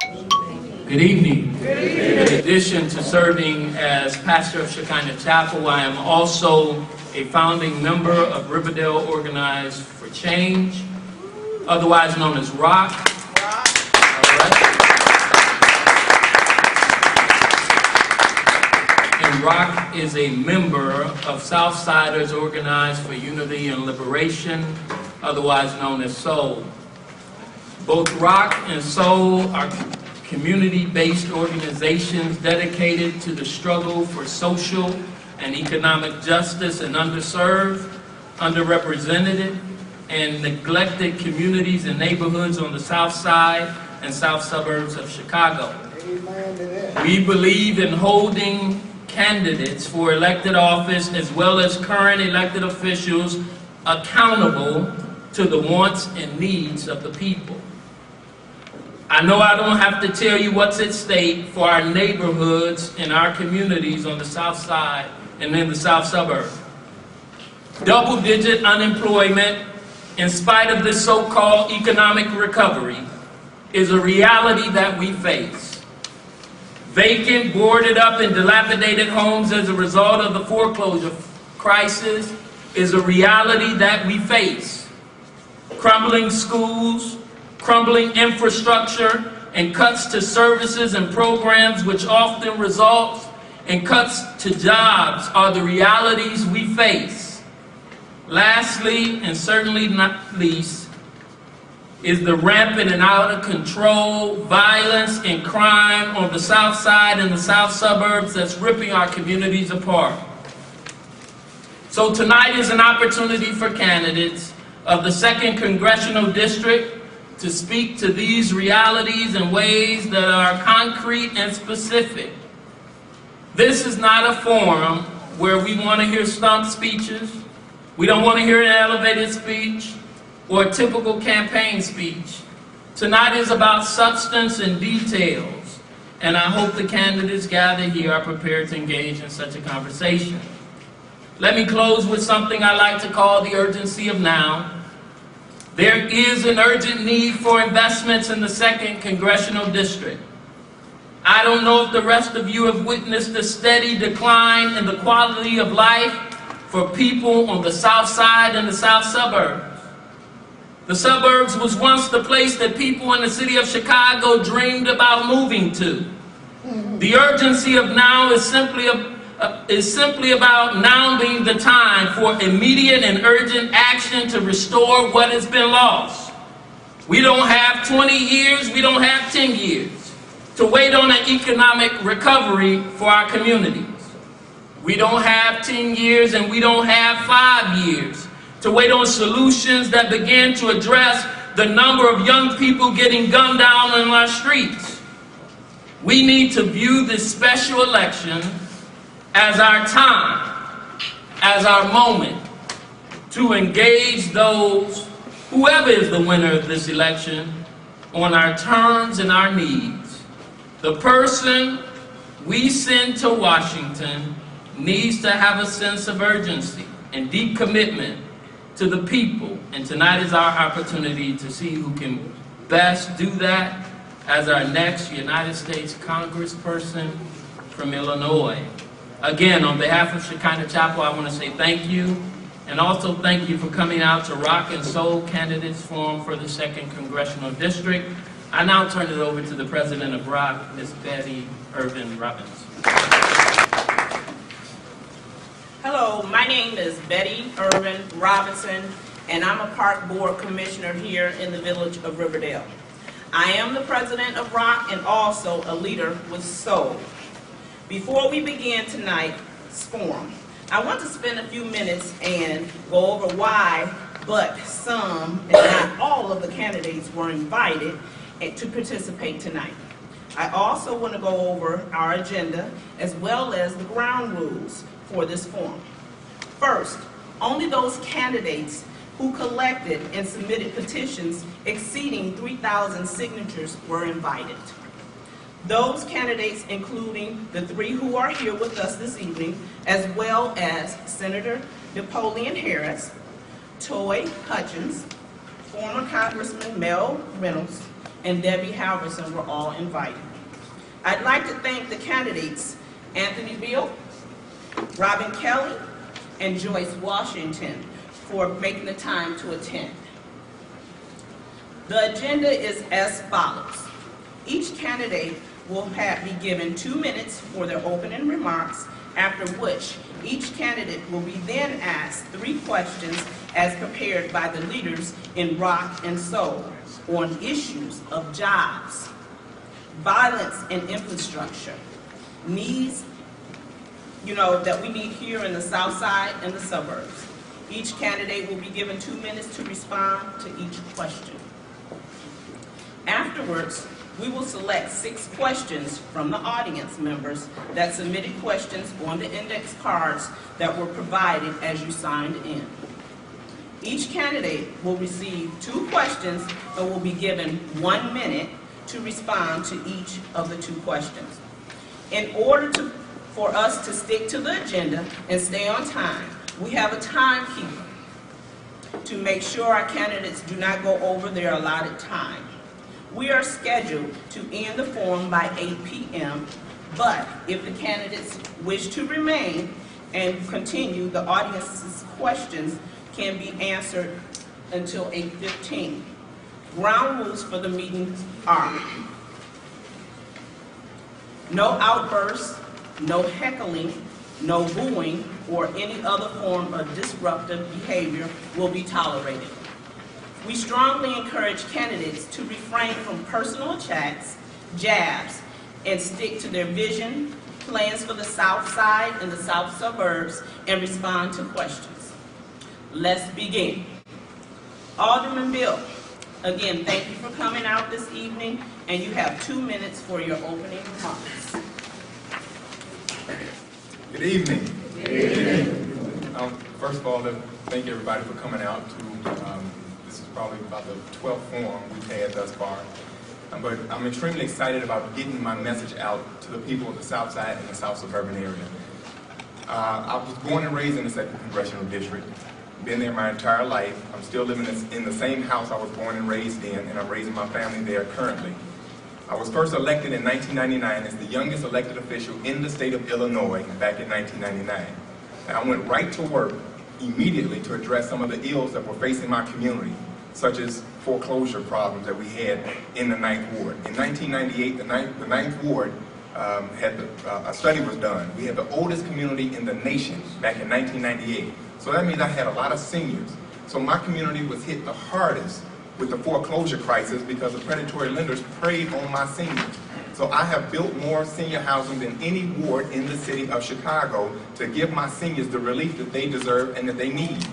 Good evening. In addition to serving as pastor of Shekinah Chapel, I am also a founding member of Riverdale Organized for Change, otherwise known as ROC. All right. And ROC is a member of Southsiders Organized for Unity and Liberation, otherwise known as SOUL. Both ROC and SOUL are community-based organizations dedicated to the struggle for social and economic justice in underserved, underrepresented, and neglected communities and neighborhoods on the south side and south suburbs of Chicago. We believe in holding candidates for elected office as well as current elected officials accountable to the wants and needs of the people. I know I don't have to tell you what's at stake for our neighborhoods and our communities on the south side and in the south suburb. Double-digit unemployment, in spite of this so-called economic recovery, is a reality that we face. Vacant, boarded up, and dilapidated homes as a result of the foreclosure crisis is a reality that we face. Crumbling schools, crumbling infrastructure, and cuts to services and programs, which often results in cuts to jobs, are the realities we face. Lastly, and certainly not least, is the rampant and out of control violence and crime on the south side and the south suburbs that's ripping our communities apart. So tonight is an opportunity for candidates of the 2nd Congressional District to speak to these realities in ways that are concrete and specific. This is not a forum where we want to hear stump speeches. We don't want to hear an elevated speech or a typical campaign speech. Tonight is about substance and details, and I hope the candidates gathered here are prepared to engage in such a conversation. Let me close with something I like to call the urgency of now. There is an urgent need for investments in the 2nd Congressional District. I don't know if the rest of you have witnessed a steady decline in the quality of life for people on the south side and the south suburbs. The suburbs was once the place that people in the city of Chicago dreamed about moving to. The urgency of now is simply about now being the time for immediate and urgent action to restore what has been lost. We don't have 20 years, we don't have 10 years to wait on an economic recovery for our communities. We don't have 10 years and we don't have 5 years to wait on solutions that begin to address the number of young people getting gunned down on our streets. We need to view this special election as our time, as our moment, to engage those, whoever is the winner of this election, on our terms and our needs. The person we send to Washington needs to have a sense of urgency and deep commitment to the people, and tonight is our opportunity to see who can best do that as our next United States Congressperson from Illinois. Again, on behalf of Shekinah Chapel, I want to say thank you, and also thank you for coming out to ROC and SOUL Candidates Forum for the 2nd Congressional District. I now turn it over to the President of ROC, Ms. Betty Irvin Robbins. Hello, my name is Betty Irvin Robinson, and I'm a Park Board Commissioner here in the village of Riverdale. I am the President of ROC and also a leader with SOUL. Before we begin tonight's forum, I want to spend a few minutes and go over why, but some and not all of the candidates were invited to participate tonight. I also want to go over our agenda as well as the ground rules for this forum. First, only those candidates who collected and submitted petitions exceeding 3,000 signatures were invited. Those candidates, including the 3 who are here with us this evening, as well as Senator Napoleon Harris, Toy Hutchins, former Congressman Mel Reynolds, and Debbie Halverson were all invited. I'd like to thank the candidates, Anthony Beale, Robin Kelly, and Joyce Washington, for making the time to attend. The agenda is as follows. Each candidate will be given 2 minutes for their opening remarks, after which each candidate will be then asked 3 questions as prepared by the leaders in Rock and Soul on issues of jobs, violence and infrastructure, needs that we need here in the South Side and the suburbs. Each candidate will be given 2 minutes to respond to each question. Afterwards, we will select 6 questions from the audience members that submitted questions on the index cards that were provided as you signed in. Each candidate will receive 2 questions and will be given 1 minute to respond to each of the 2 questions. In order for us to stick to the agenda and stay on time, we have a timekeeper to make sure our candidates do not go over their allotted time. We are scheduled to end the forum by 8 p.m., but if the candidates wish to remain and continue, the audience's questions can be answered until 8:15. Ground rules for the meeting are: no outbursts, no heckling, no booing, or any other form of disruptive behavior will be tolerated. We strongly encourage candidates to refrain from personal attacks, jabs, and stick to their vision, plans for the South Side and the South suburbs, and respond to questions. Let's begin. Alderman Beale, again, thank you for coming out this evening, and you have 2 minutes for your opening remarks. Good evening. Good evening. First of all, thank everybody for coming out to, this is probably about the 12th forum we've had thus far. But I'm extremely excited about getting my message out to the people of the South Side and the South Suburban area. I was born and raised in the 2nd Congressional District. Been there my entire life. I'm still living in the same house I was born and raised in, and I'm raising my family there currently. I was first elected in 1999 as the youngest elected official in the state of Illinois back in 1999. And I went right to work immediately to address some of the ills that were facing my community, such as foreclosure problems that we had in the 9th Ward. In 1998, the 9th Ward a study was done. We had the oldest community in the nation back in 1998. So that means I had a lot of seniors. So my community was hit the hardest with the foreclosure crisis because the predatory lenders preyed on my seniors. So I have built more senior housing than any ward in the city of Chicago to give my seniors the relief that they deserve and that they need.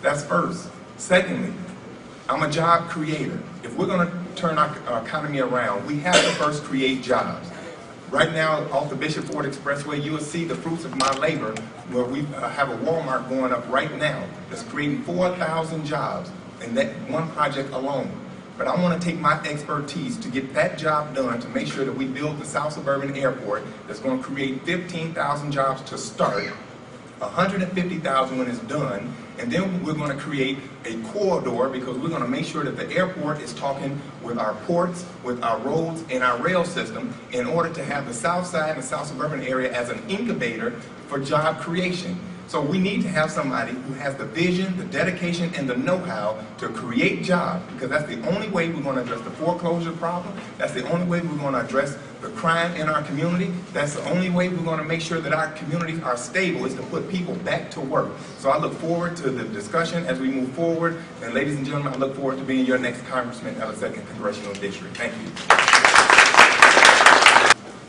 That's first. Secondly, I'm a job creator. If we're going to turn our economy around, we have to first create jobs. Right now, off the Bishop Ford Expressway, you will see the fruits of my labor, where we have a Walmart going up right now that's creating 4,000 jobs in that one project alone. But I want to take my expertise to get that job done to make sure that we build the South Suburban Airport that's going to create 15,000 jobs to start, 150,000 when it's done, and then we're going to create a corridor because we're going to make sure that the airport is talking with our ports, with our roads, and our rail system in order to have the South Side and South Suburban area as an incubator for job creation. So we need to have somebody who has the vision, the dedication, and the know-how to create jobs, because that's the only way we're going to address the foreclosure problem. That's the only way we're going to address the crime in our community. That's the only way we're going to make sure that our communities are stable, is to put people back to work. So I look forward to the discussion as we move forward. And ladies and gentlemen, I look forward to being your next congressman out of the 2nd Congressional District. Thank you.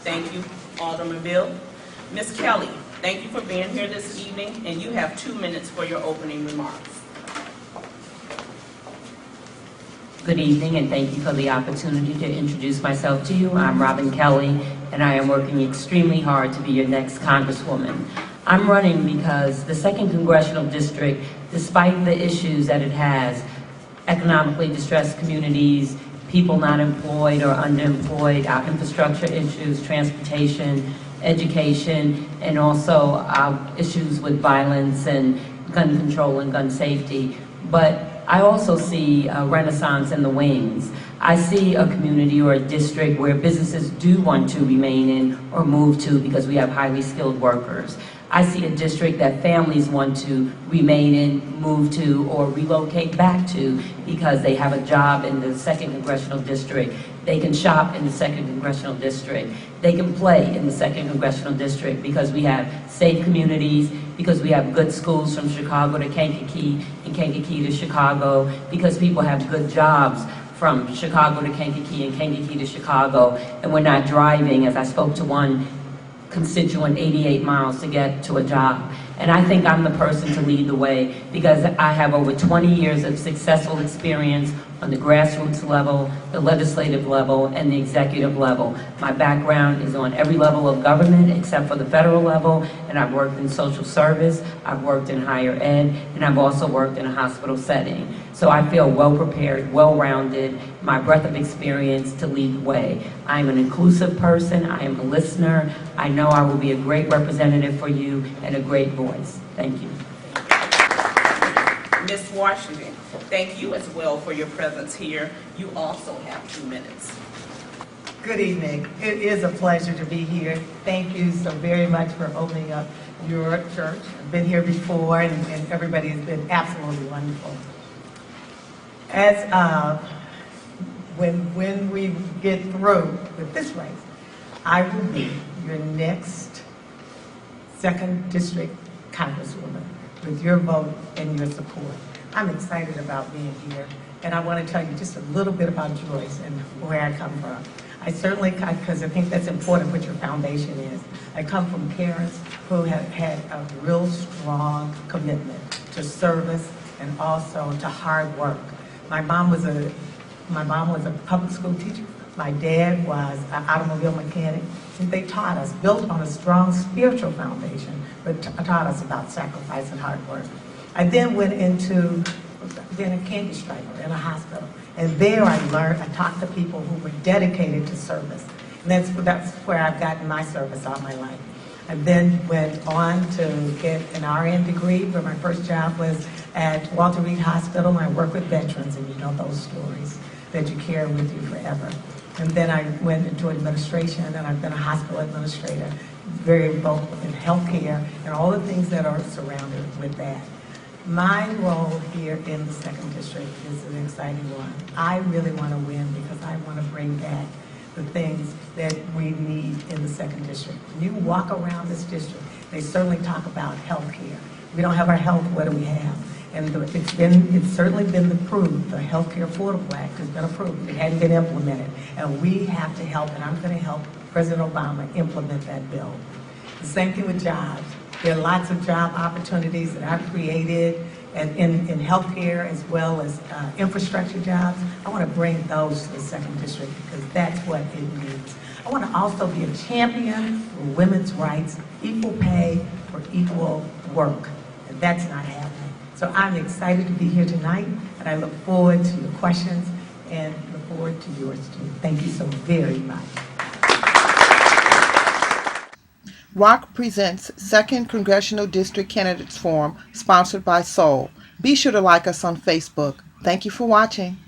Thank you, Alderman Beale. Ms. Kelly, thank you for being here this evening, and you have 2 minutes for your opening remarks. Good evening, and thank you for the opportunity to introduce myself to you. I'm Robin Kelly, and I am working extremely hard to be your next Congresswoman. I'm running because the 2nd Congressional District, despite the issues that it has, economically distressed communities, people not employed or underemployed, our infrastructure issues, transportation, education, and also issues with violence and gun control and gun safety. But I also see a renaissance in the wings. I see a community or a district where businesses do want to remain in or move to because we have highly skilled workers. I see a district that families want to remain in, move to, or relocate back to because they have a job in the 2nd Congressional District. They can shop in the 2nd Congressional District. They can play in the 2nd Congressional District because we have safe communities, because we have good schools from Chicago to Kankakee and Kankakee to Chicago, because people have good jobs from Chicago to Kankakee and Kankakee to Chicago, and we're not driving, as I spoke to one constituent, 88 miles to get to a job. And I think I'm the person to lead the way because I have over 20 years of successful experience on the grassroots level, the legislative level, and the executive level. My background is on every level of government except for the federal level, and I've worked in social service, I've worked in higher ed, and I've also worked in a hospital setting. So I feel well prepared, well-rounded, my breadth of experience to lead the way. I'm an inclusive person, I am a listener, I know I will be a great representative for you and a great voice. Thank you. Ms. Washington, thank you as well for your presence here. You also have 2 minutes. Good evening. It is a pleasure to be here. Thank you so very much for opening up your church. I've been here before, and everybody has been absolutely wonderful. As when we get through with this race, I will be your next 2nd District Congresswoman with your vote and your support. I'm excited about being here, and I want to tell you just a little bit about Joyce and where I come from. I certainly, because I think that's important what your foundation is. I come from parents who have had a real strong commitment to service and also to hard work. My mom was a public school teacher. My dad was an automobile mechanic. And they taught us, built on a strong spiritual foundation, but taught us about sacrifice and hard work. I then went into being a candy striper in a hospital. And there I learned, I talked to people who were dedicated to service. And that's where I've gotten my service all my life. I then went on to get an RN degree, where my first job was at Walter Reed Hospital, and I work with veterans, and you know those stories that you carry with you forever. And then I went into administration, and I've been a hospital administrator, very involved in healthcare and all the things that are surrounded with that. My role here in the 2nd District is an exciting one. I really want to win because I want to bring back the things that we need in the 2nd District. When you walk around this district, they certainly talk about health care. We don't have our health, what do we have? And it's certainly been approved. The Health Care Affordable Act has been approved. It hadn't been implemented. And we have to help, and I'm going to help President Obama implement that bill. The same thing with jobs. There are lots of job opportunities that I've created in healthcare as well as infrastructure jobs. I want to bring those to the 2nd District because that's what it needs. I want to also be a champion for women's rights, equal pay for equal work, and that's not happening. So I'm excited to be here tonight, and I look forward to your questions and look forward to yours too. Thank you so very much. ROC presents 2nd Congressional District Candidates Forum, sponsored by Soul. Be sure to like us on Facebook. Thank you for watching.